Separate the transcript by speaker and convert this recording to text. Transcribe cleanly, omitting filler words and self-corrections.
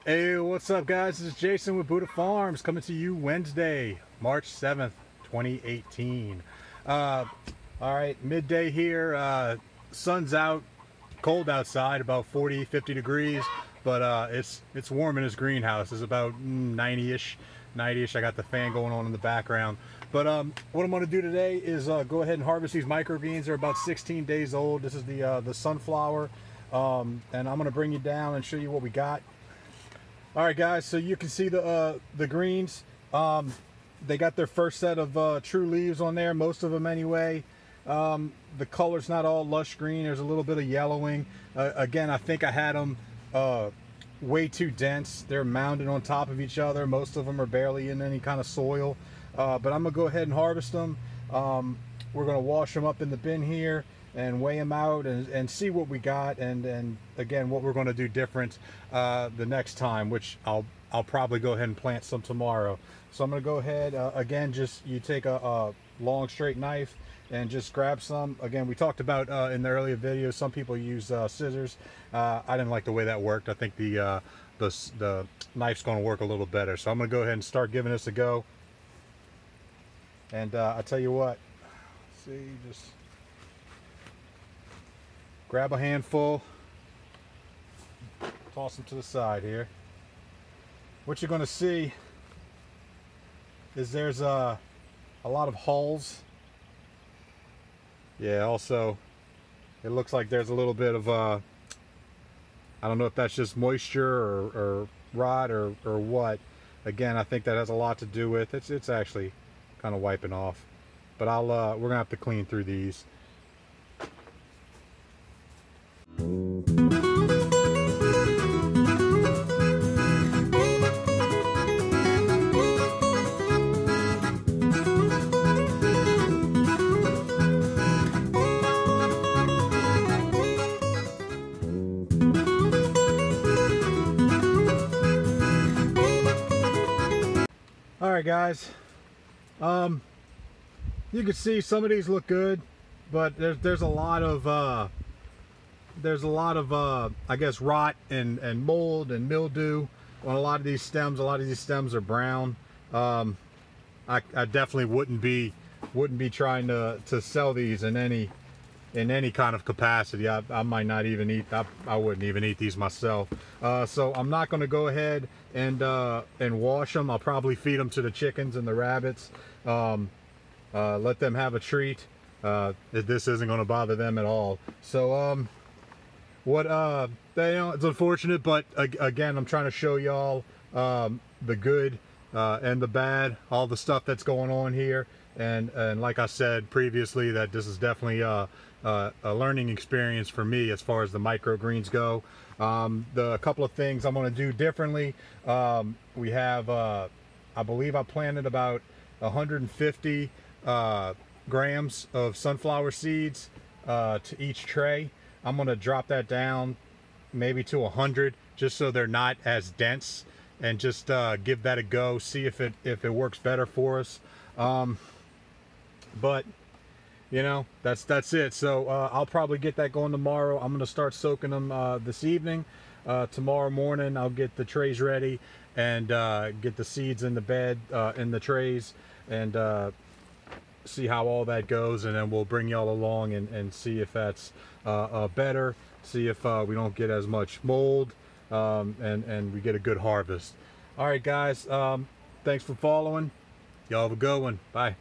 Speaker 1: Hey, what's up guys? This is Jason with Buddha Farms coming to you Wednesday, March 7th, 2018. All right, midday here. Sun's out, cold outside, about 40-50 degrees, but it's warm in his greenhouse. It's about 90-ish. I got the fan going on in the background. But what I'm going to do today is go ahead and harvest these microgreens. They're about 16 days old. This is the sunflower, and I'm going to bring you down and show you what we got. All right, guys. So you can see the greens. They got their first set of true leaves on there. Most of them, anyway. The color's not all lush green. There's a little bit of yellowing. Again, I think I had them way too dense. They're mounded on top of each other. Most of them are barely in any kind of soil. But I'm gonna go ahead and harvest them. We're gonna wash them up in the bin here and weigh them out and see what we got, and again what we're going to do different the next time, which I'll probably go ahead and plant some tomorrow. So I'm going to go ahead, again, just you take a long straight knife and just grab some. Again, we talked about in the earlier videos, some people use scissors. I didn't like the way that worked. I think the knife's going to work a little better. So I'm going to go ahead and start giving this a go. And I tell you what, see, just grab a handful, toss them to the side here. What you're going to see is there's a lot of hulls. Yeah, also it looks like there's a little bit of I don't know if that's just moisture or rot or what. Again, I think that has a lot to do with it. It's actually kind of wiping off, but we're gonna have to clean through these. All right, guys. You can see some of these look good, but there's a lot of I guess rot and mold and mildew on a lot of these stems. A lot of these stems are brown. I definitely wouldn't be trying to sell these in any kind of capacity. I might not even eat. I wouldn't even eat these myself. So I'm not going to go ahead and wash them. I'll probably feed them to the chickens and the rabbits. Let them have a treat. This isn't going to bother them at all. So it's unfortunate, but again, I'm trying to show y'all the good and the bad, all the stuff that's going on here. And like I said previously, that this is definitely a learning experience for me as far as the microgreens go. The couple of things I'm going to do differently. We have, I believe I planted about 150 grams of sunflower seeds to each tray. I'm going to drop that down maybe to 100, just so they're not as dense, and just give that a go, see if it works better for us. But you know, that's it. So I'll probably get that going tomorrow. I'm going to start soaking them this evening. Tomorrow morning I'll get the trays ready and get the seeds in the bed, in the trays, and see how all that goes, and then we'll bring y'all along and see if that's better, see if we don't get as much mold, and we get a good harvest. All right, guys, thanks for following. Y'all have a good one. Bye.